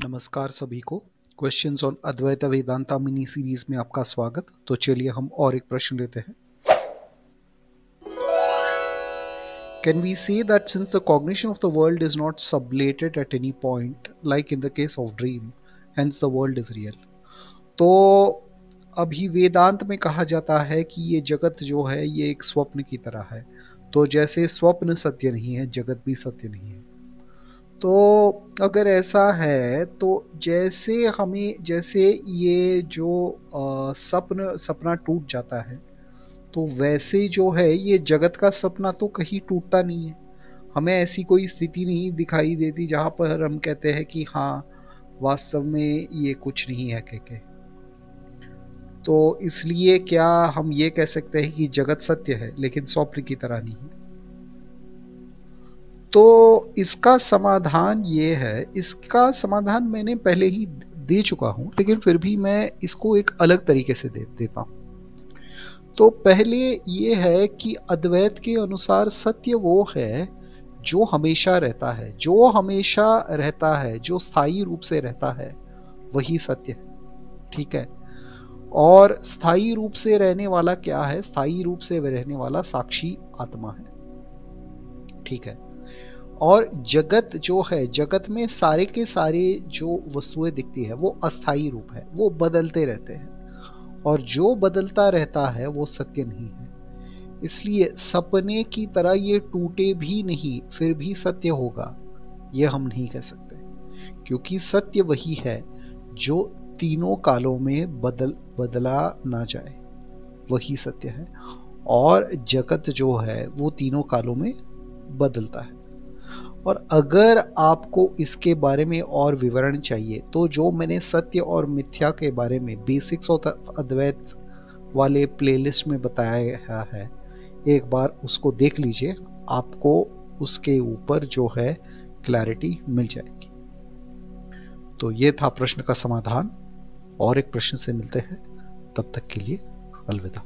नमस्कार सभी को। Questions on Advaita Vedanta mini series में आपका स्वागत। तो चलिए हम और एक प्रश्न लेते हैं। Can we say that since the cognition of the world is not sublated at any point, like in the case of dream, hence the world is real? तो अभी वेदांत में कहा जाता है कि ये जगत जो है ये एक स्वप्न की तरह है। तो जैसे स्वप्न सत्य नहीं है, जगत भी सत्य नहीं है। तो अगर ऐसा है तो जैसे ये जो सपना टूट जाता है, तो वैसे जो है ये जगत का सपना तो कहीं टूटता नहीं है। हमें ऐसी कोई स्थिति नहीं दिखाई देती जहाँ पर हम कहते हैं कि हाँ, वास्तव में ये कुछ नहीं है के। तो इसलिए क्या हम ये कह सकते हैं कि जगत सत्य है लेकिन स्वप्न की तरह नहीं है? तो इसका समाधान ये है, इसका समाधान मैंने पहले ही दे चुका हूं, लेकिन फिर भी मैं इसको एक अलग तरीके से देता हूं। तो पहले ये है कि अद्वैत के अनुसार सत्य वो है जो हमेशा रहता है, जो स्थायी रूप से रहता है, वही सत्य है। ठीक है। और स्थायी रूप से रहने वाला क्या है? स्थायी रूप से रहने वाला साक्षी आत्मा है। ठीक है। और जगत जो है, जगत में सारे के सारे जो वस्तुएं दिखती है वो अस्थायी रूप है, वो बदलते रहते हैं, और जो बदलता रहता है वो सत्य नहीं है। इसलिए सपने की तरह ये टूटे भी नहीं फिर भी सत्य होगा, ये हम नहीं कह सकते, क्योंकि सत्य वही है जो तीनों कालों में बदला ना जाए, वही सत्य है। और जगत जो है वो तीनों कालों में बदलता है। और अगर आपको इसके बारे में और विवरण चाहिए तो जो मैंने सत्य और मिथ्या के बारे में बेसिक्स ऑफ अद्वैत वाले प्लेलिस्ट में बताया है, एक बार उसको देख लीजिए, आपको उसके ऊपर जो है क्लैरिटी मिल जाएगी। तो ये था प्रश्न का समाधान। और एक प्रश्न से मिलते हैं, तब तक के लिए अलविदा।